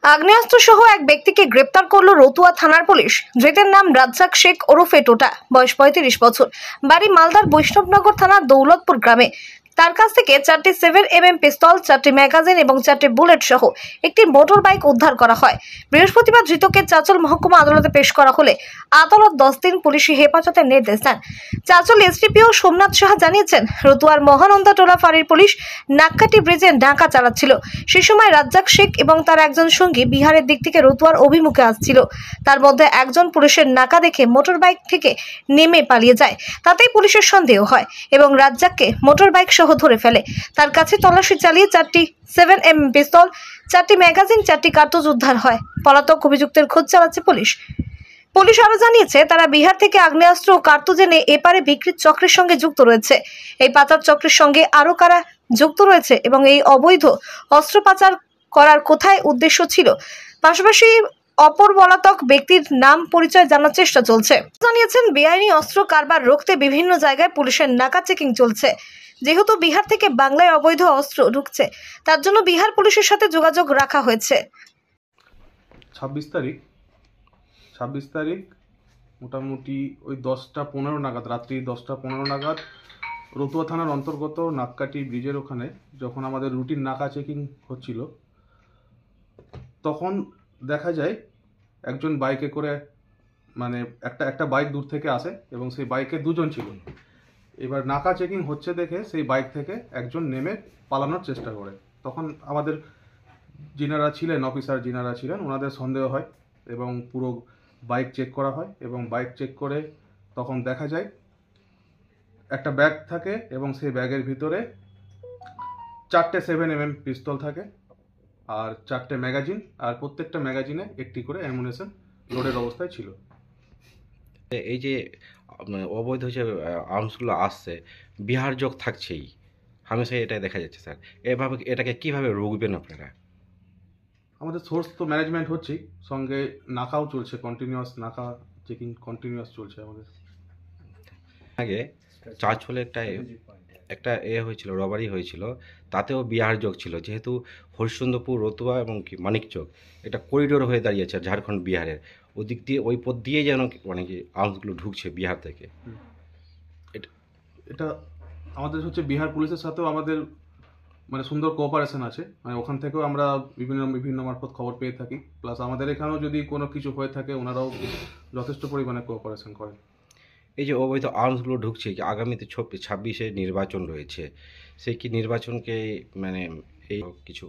আগ্নেয়াস্ত্র সহ এক ব্যক্তিকে গ্রেপ্তার করল রতুয়া থানার পুলিশ। ধৃতের নাম রাজ্জাক শেখ ওরফে টোটা, বয়স 35 বছর, বাড়ি মালদার বৈষ্ণবনগর থানার দৌলতপুর গ্রামে। তার কাছ থেকে 4টি 7mm পিস্তল, 4টি ম্যাগাজিন এবং 4টি বুলেট সহ একটি মোটর বাইক উদ্ধার করা হয়। বৃহস্পতিবার ধৃতকে চাঁচল মহকুমা আদালতে পেশ করা হলে আদালত 10 দিন পুলিশি হেফাজতের নির্দেশ দেন। চাঁচল এসডিপিও সোমনাথ সাহা জানিয়েছেন, রতুয়ার মহানন্দা টোলা ফাঁড়ির পুলিশ নাক্কাটি ব্রিজে ডাকা চালাচ্ছিল। সেই সময় রাজ্জাক শেখ এবং তার একজন সঙ্গী বিহারের দিক থেকে রতুয়ার অভিমুখে আসছিল। তার মধ্যে একজন পুলিশের নাকা দেখে মোটর বাইক থেকে নেমে পালিয়ে যায়। তাতেই পুলিশের সন্দেহ হয় এবং রাজ্জাককে মোটর বাইক সহ ধরে ফেলে। তার কাছে তল্লাশি চালিয়ে 4টি 7mm পিস্তল, 4টি ম্যাগাজিন, 4টি কার্তুজ উদ্ধার হয়। পলাতক অভিযুক্তের খোঁজ চালাচ্ছে পুলিশ। পুলিশ আরো জানিয়েছে, তারা বিহার থেকে আগ্নেয়াস্ত্র ও কার্তুজ এনে এপারে বিক্রির চক্রের সঙ্গে যুক্ত রয়েছে। এই পাচার চক্রের সঙ্গে আরো কারা যুক্ত রয়েছে এবং এই অবৈধ অস্ত্র পাচার করার কোথায় উদ্দেশ্য ছিল, পাশাপাশি অপর পলাতক ব্যক্তির নাম পরিচয় জানার চেষ্টা চলছে। জানিয়েছেন, বেআইনি অস্ত্র কারবার রুখতে বিভিন্ন জায়গায় পুলিশের নাকা চেকিং চলছে। যেহেতু বিহার থেকে বাংলায় অবৈধ অস্ত্র ঢুকছে, তার জন্য বিহার পুলিশের সাথে যোগাযোগ রাখা হয়েছে। 26 তারিখ মোটামুটি ওই 10টা 15 নাগাদ, রাত্রি 10টা 15 নাগাদ রতুয়া থানার অন্তর্গত নাক্কাটি ব্রিজের ওখানে যখন আমাদের রুটিন নাকা চেকিং হচ্ছিল, তখন দেখা যায় একজন বাইকে করে, মানে একটা বাইক দূর থেকে আসে এবং সেই বাইকে দুজন ছিল। এবার নাকা চেকিং হচ্ছে দেখে সেই বাইক থেকে একজন নেমে পালানোর চেষ্টা করে। তখন আমাদের যিনারা ছিলেন, অফিসার যিনারা ছিলেন, ওনাদের সন্দেহ হয় এবং পুরো বাইক চেক করা হয় এবং বাইক চেক করে তখন দেখা যায় একটা ব্যাগ থাকে এবং সেই ব্যাগের ভিতরে 4টে 7mm পিস্তল থাকে আর 4টে ম্যাগাজিন, আর প্রত্যেকটা ম্যাগাজিনে একটি করে অ্যামুনেশন লোডের অবস্থায় ছিল। এই যে অবৈধ যে আর্মসগুলো আসছে, বিহার যোগ থাকছেই, হামেশাই এটাই দেখা যাচ্ছে স্যার। এভাবে এটাকে কিভাবে রুখবেন আপনারা? আমাদের সোর্স তো ম্যানেজমেন্ট হচ্ছেই, সঙ্গে নাকাও চলছে, কন্টিনিউয়াস নাকা চেকিং কন্টিনিউয়াস চলছে আমাদের। আগে চাঁচলে একটা হয়েছিল, রবারি হয়েছিল, তাতেও বিহার যোগ ছিল। যেহেতু হরিশ্চন্দ্রপুর, রতুয়া এবং কি মানিকচক এটা করিডোর হয়ে দাঁড়িয়েছে ঝাড়খণ্ড বিহারের, ওদিক দিয়ে ওই পথ দিয়ে যেন মানে কি আর্মসগুলো ঢুকছে বিহার থেকে। এটা আমাদের হচ্ছে বিহার পুলিশের সাথেও আমাদের মানে সুন্দর কোঅপারেশন আছে। মানে ওখান থেকেও আমরা বিভিন্ন মারফত খবর পেয়ে থাকি। প্লাস আমাদের এখানেও যদি কোনো কিছু হয়ে থাকে, ওনারাও যথেষ্ট পরিমাণে কোঅপারেশন করেন। এই যে অবৈধ আর্মসগুলো ঢুকছে, আগামীতে 26-এ নির্বাচন রয়েছে, সেই কি নির্বাচনকে মানে এই কিছু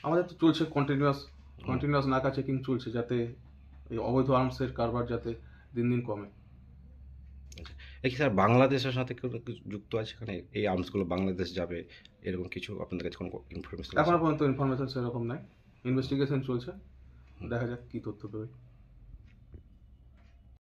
আমাদের তো চলছে কন্টিনিউয়াস নাকা চেকিং চলছে, যাতে এই অবৈধ আর্মসের কারবার যাতে দিন দিন কমে। কি স্যার বাংলাদেশের সাথে যুক্ত আছে এখানে, এই আর্মসগুলো বাংলাদেশ যাবে এরকম কিছু আপনাদের কাছে কোনো ইনফরমেশন? এখনো পর্যন্ত ইনফরমেশন সেরকম নাই, ইনভেস্টিগেশন চলছে, দেখা যাক কি তথ্য পেয়ে।